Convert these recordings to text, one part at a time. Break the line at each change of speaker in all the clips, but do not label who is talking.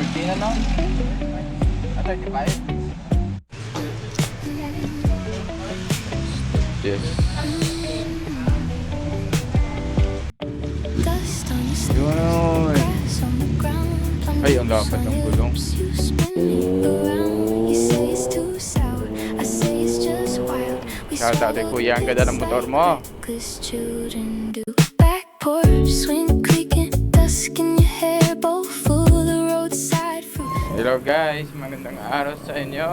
14 ano? 35?
Yes.
Yun.
Ay, ang lapad ng gulong. Kaya dati kuya, ang ganda ng motor mo. Hello guys, magandang araw sa inyo.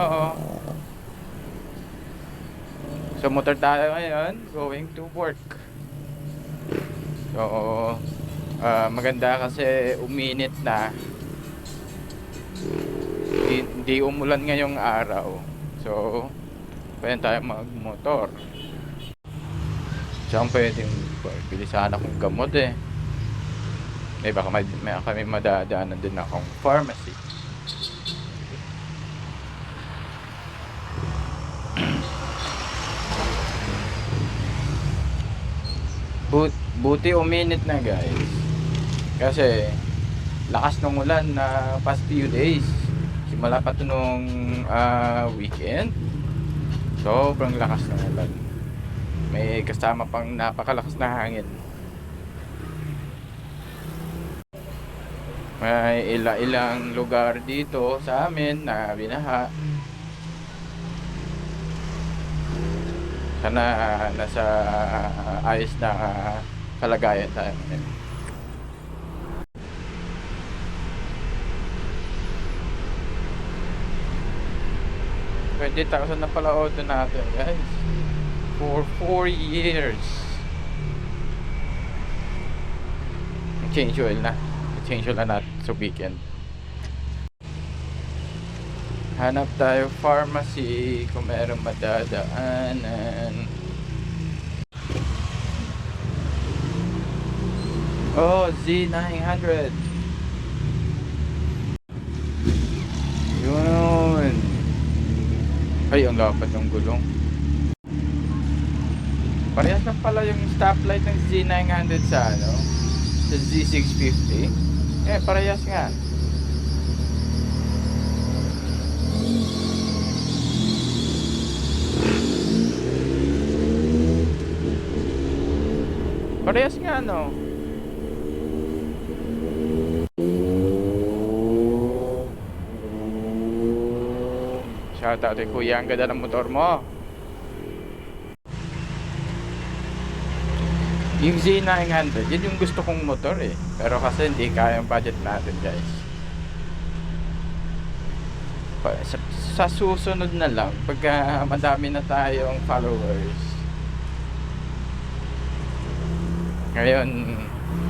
So motor tayo ngayon, going to work. So maganda kasi uminit na. Hindi umulan ngayong araw. So pwede tayo magmotor. Saan pwedeng bilisan akong gamot eh. Baka may kami madadaanan din akong pharmacy. Buti uminit na guys. Kasi lakas ng ulan na past few days. Simula pa ito nung weekend. Sobrang lakas ng ulan. May kasama pang napakalakas na hangin. May ilang lugar dito sa amin na binaha. Sana nasa ayos na kalagayan tayo. 20,000 na pala auto natin guys for 4 years. Change oil na. Change oil na natin sa weekend. Hanap tayo pharmacy kung mayroong madadaanan. Oh, Z900. Yun. Ay, ang lapad ng gulong. Parehas lang pala yung stoplight ng Z900 sa sa Z650. Parehas nga. Parehas nga Shout out kay kuya, ang ganda ng motor mo. Yung Z900, yun yung gusto kong motor eh. Pero kasi hindi kaya yung budget natin guys. Sa susunod na lang, pagka madami na tayong followers. Ngayon,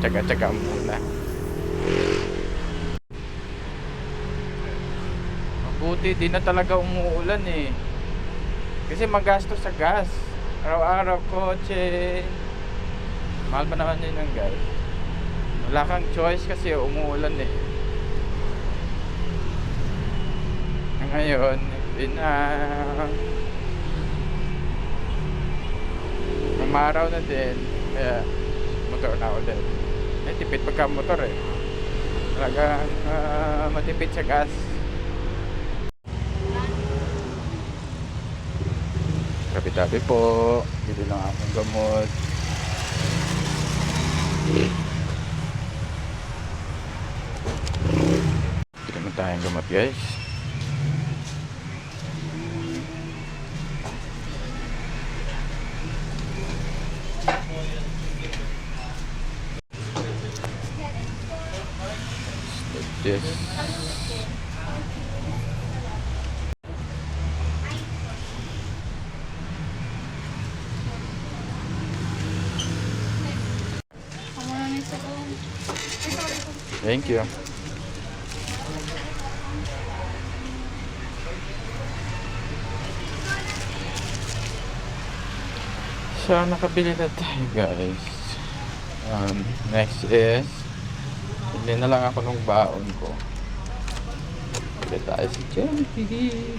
tsaga-tsaga muna. Buti di na talaga umuulan eh. Kasi magastos sa gas. Araw-araw kotse. Mahal pa naman yun ng gas. Wala kang choice kasi umuulan eh. Ngayon, umaraw na din. Kaya motor na ulit. Tipid pagka motor eh. Talagang matipid sa gas. Tabi-tabi po. Dito lang akong gamot. Dito naman tayong gamot guys. Yes. Thank you. So, nakabili na tayo guys. Next is hindi na lang ako nung baon ko. Bili tayo si Jollibee.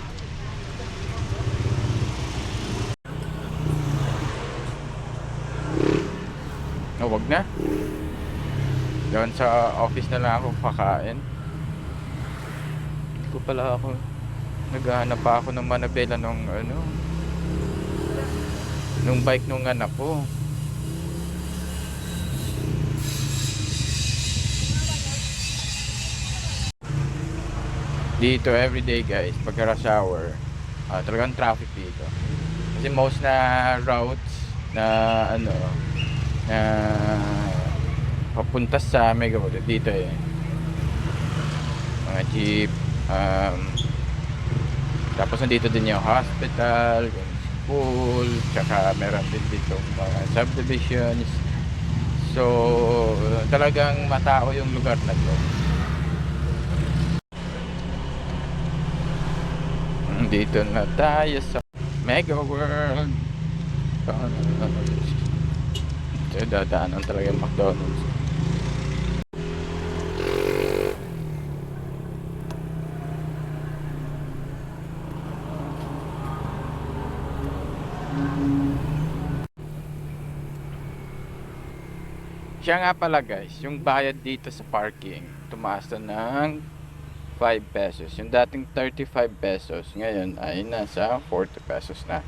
Wag na. Doon sa office na lang ako kakain. ko pala ako. Naghahanap pa ako ng manabela nung nung bike nung anak ko. Dito everyday guys, pag rush hour, talagang traffic dito. Kasi most na routes na na papunta sa Megawatt dito mga jeep, tapos nandito din yung hospital, yung school, tsaka meron din dito mga subdivisions. So talagang matao yung lugar na to. Dito na tayo sa Mega World. So dadaanan talaga yung McDonald's. Siya nga pala guys, yung bayad dito sa parking tumaas na ng 5 pesos. Yung dating 35 pesos ngayon ay nasa 40 pesos na.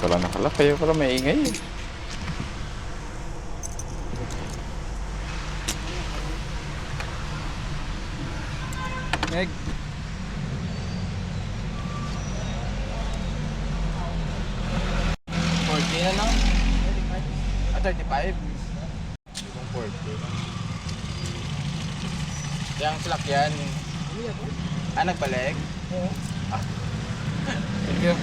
Wala nakalakay, wala maingay.
Meg. $40 na lang. 35. Yung 40. Yung salakyan. Nagbalik? Oo. Thank you.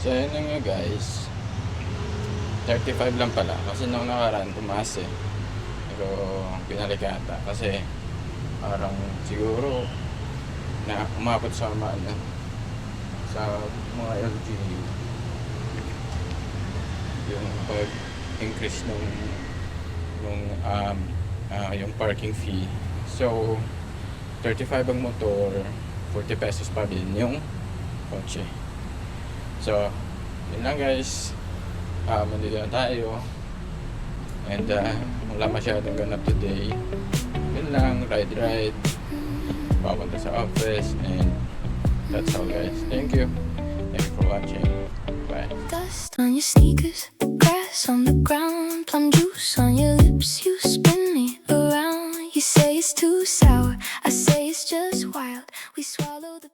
So yun na nga guys, 35 lang pala kasi nung nakaraan tumaas pero pinalik ata kasi parang siguro na umabot sa sa mga LGU yung pag-increase nung yung parking fee. So 35 ang motor, 40 pesos pa din yung kotse. So, yun lang guys. Mandito na tayo. And wala masyadong ganap today. Yun lang, ride. Papunta sa office. And that's all guys. Thank you. Thank you for watching. Bye.
Dust on your sneakers, grass on the ground, plum juice on your lips, you spin me around. You say it's too sour, I say it's just wild. We swallow the